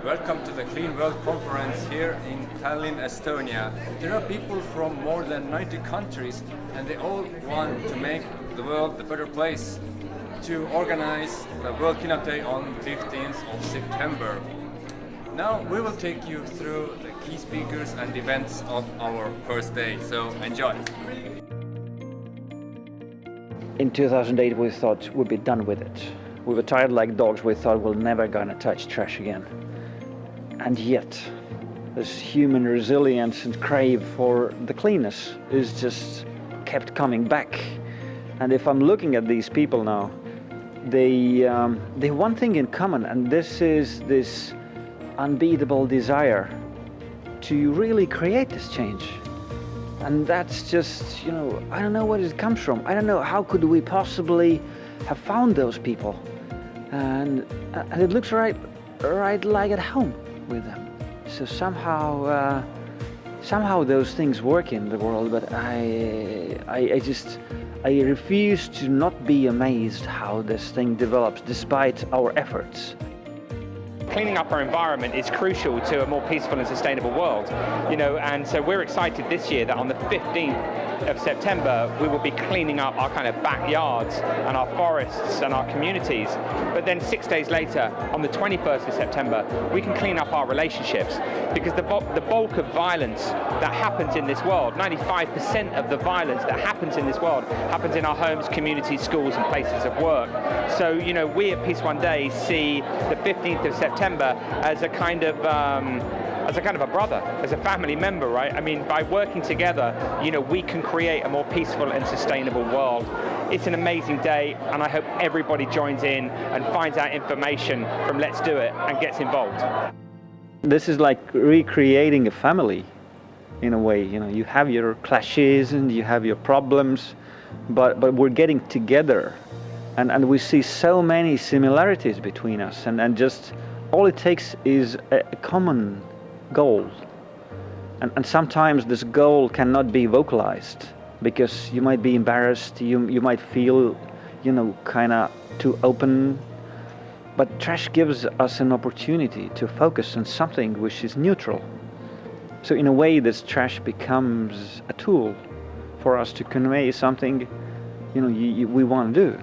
Welcome to the Clean World Conference here in Tallinn, Estonia. There are people from more than 90 countries and they all want to make the world a better place, to organize the World Cleanup Day on 15th of September. Now we will take you through the key speakers and events of our first day, so enjoy! In 2008 we thought we'd be done with it. We were tired like dogs. We thought we're never gonna touch trash again. And yet, this human resilience and crave for the cleanness is just kept coming back. And if I'm looking at these people now, they have one thing in common, and this is this unbeatable desire to really create this change. And that's just, I don't know where it comes from. I don't know how could we possibly have found those people. And it looks right like at home with them. So somehow those things work in the world, but I refuse to not be amazed how this thing develops despite our efforts. Cleaning up our environment is crucial to a more peaceful and sustainable world, and so we're excited this year that on the 15th of September we will be cleaning up our kind of backyards and our forests and our communities. But then 6 days later, on the 21st of September, we can clean up our relationships, because the bulk of violence that happens in this world, 95% of the violence that happens in this world, happens in our homes, communities, schools and places of work. So, we at Peace One Day see the 15th of September as a kind of a brother, as a family member, right? I mean, by working together, we can create a more peaceful and sustainable world. It's an amazing day, and I hope everybody joins in and finds out information from Let's Do It and gets involved. This is like recreating a family, in a way. You have your clashes and you have your problems, but we're getting together, and we see so many similarities between us, and just all it takes is a common goal. And sometimes this goal cannot be vocalized, because you might be embarrassed, you might feel, kind of too open. But trash gives us an opportunity to focus on something which is neutral. So in a way, this trash becomes a tool for us to convey something, we want to do.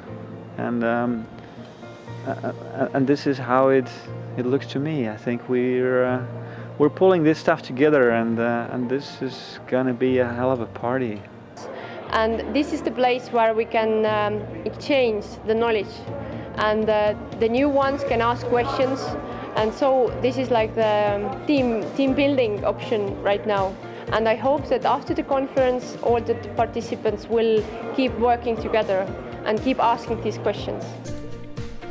And this is how it looks to me. I think we're pulling this stuff together, and this is gonna be a hell of a party. And this is the place where we can exchange the knowledge, and the new ones can ask questions. And so this is like the team building option right now. And I hope that after the conference, all the participants will keep working together and keep asking these questions.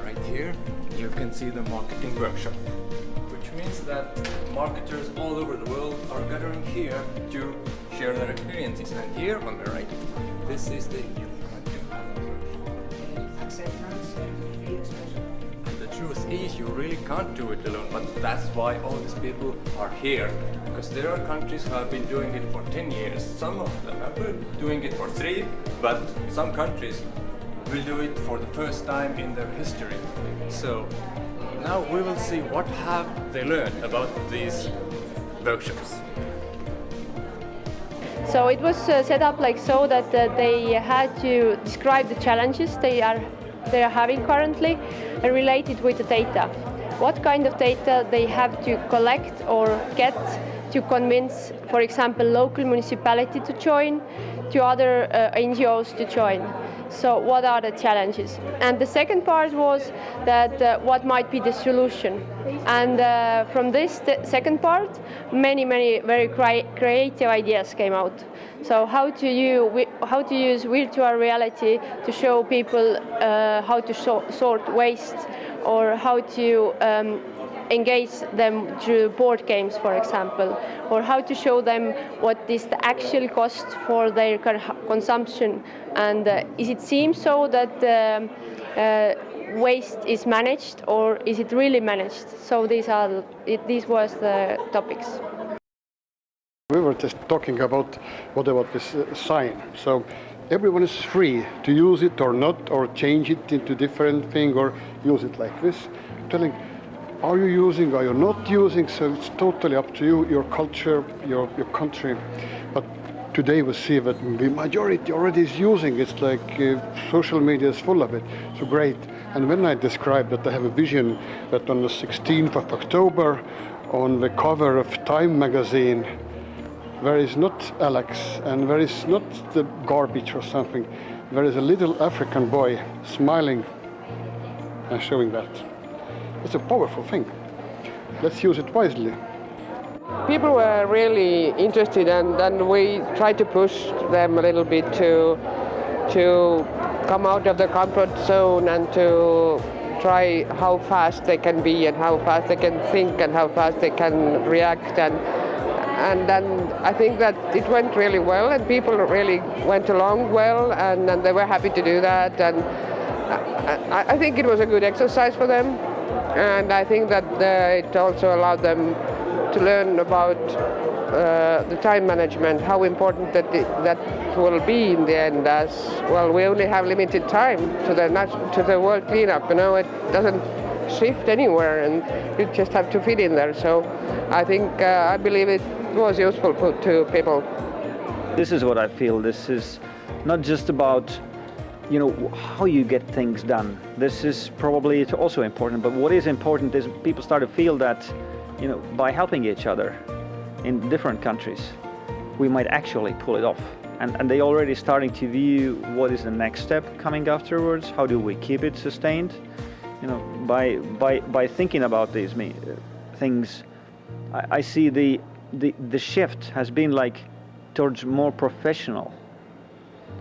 Right here you can see the marketing workshop, which means that marketers all over the world are gathering here to share their experiences. And here on the right, this is the new acceptance and fee expression. And the truth is, you really can't do it alone, but that's why all these people are here, because there are countries who have been doing it for 10 years. Some of them have been doing it for 3, but some countries will do it for the first time in their history. So now we will see what have they learned about these workshops. So it was set up like so that they had to describe the challenges they are having currently and relate it with the data. What kind of data they have to collect or get to convince, for example, local municipality to join, to other NGOs to join. So what are the challenges? And the second part was that what might be the solution. And from this second part, many very creative ideas came out. So how to use virtual reality to show people how to sort waste, or how to engage them through board games, for example, or how to show them what is the actual cost for their consumption, and is it seems so that waste is managed, or is it really managed? So these was the topics. We were just talking about what about this sign. So everyone is free to use it or not, or change it into different thing, or use it like this. Telling are you using, are you not using? So it's totally up to you, your culture, your country. But today we see that the majority already is using. It's like social media is full of it. So great. And when I describe that I have a vision that on the 16th of October, on the cover of Time magazine, there is not Alex and there is not the garbage or something. There is a little African boy smiling and showing that. It's a powerful thing. Let's use it wisely. People were really interested, and then we tried to push them a little bit to come out of the comfort zone and to try how fast they can be and how fast they can think and how fast they can react. And then I think that it went really well, and people really went along well, and they were happy to do that. And I think it was a good exercise for them. And I think that it also allowed them to learn about the time management, how important that will be in the end. As well, we only have limited time to the world cleanup. You know, it doesn't shift anywhere, and you just have to fit in there. So I think I believe it was useful to people. This is what I feel. This is not just about how you get things done. This is probably also important, but what is important is people start to feel that, by helping each other in different countries, we might actually pull it off. And they already starting to view what is the next step coming afterwards. How do we keep it sustained? By thinking about these things, I see the shift has been like towards more professional.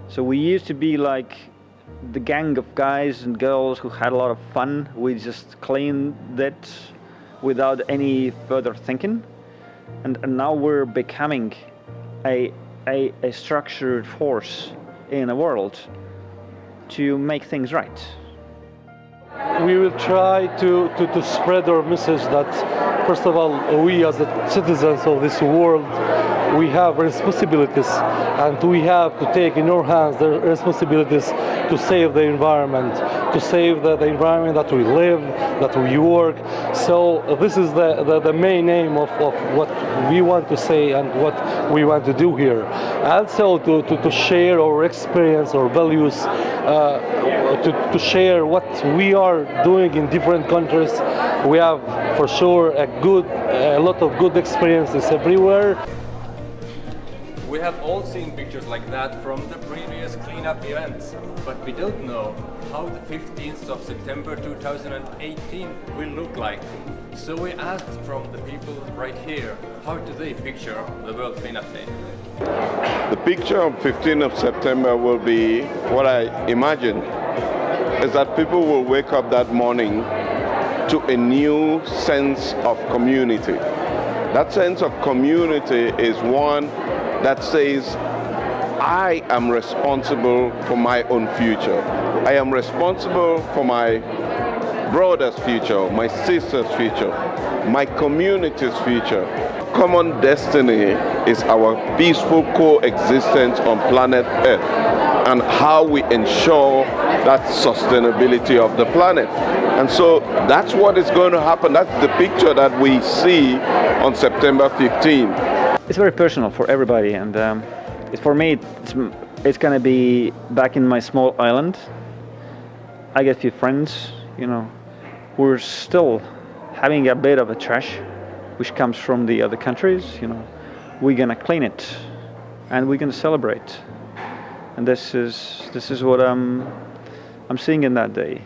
So we used to be like the gang of guys and girls who had a lot of fun. We just cleaned that without any further thinking, and now we're becoming a structured force in the world to make things right. We will try to spread our message that, first of all, we as the citizens of this world, we have responsibilities, and we have to take in our hands the responsibilities to save the environment, to save the environment that we live, that we work. So this is the main aim of what we want to say and what we want to do here. Also to share our experience, our values, to share what we are doing in different countries. We have for sure a lot of good experiences everywhere. We have all seen pictures like that from the previous cleanup events, but we don't know how the 15th of September 2018 will look like. So we asked from the people right here, how do they picture the World Cleanup Day? The picture of 15th of September will be, what I imagine, is that people will wake up that morning to a new sense of community. That sense of community is one that says, I am responsible for my own future. I am responsible for my brother's future, my sister's future, my community's future. Common destiny is our peaceful coexistence on planet Earth and how we ensure that sustainability of the planet. And so that's what is going to happen. That's the picture that we see on September 15. It's very personal for everybody, and for me, it's gonna be back in my small island. I get a few friends, we're still having a bit of a trash, which comes from the other countries. We're gonna clean it, and we're gonna celebrate. And this is what I'm seeing in that day.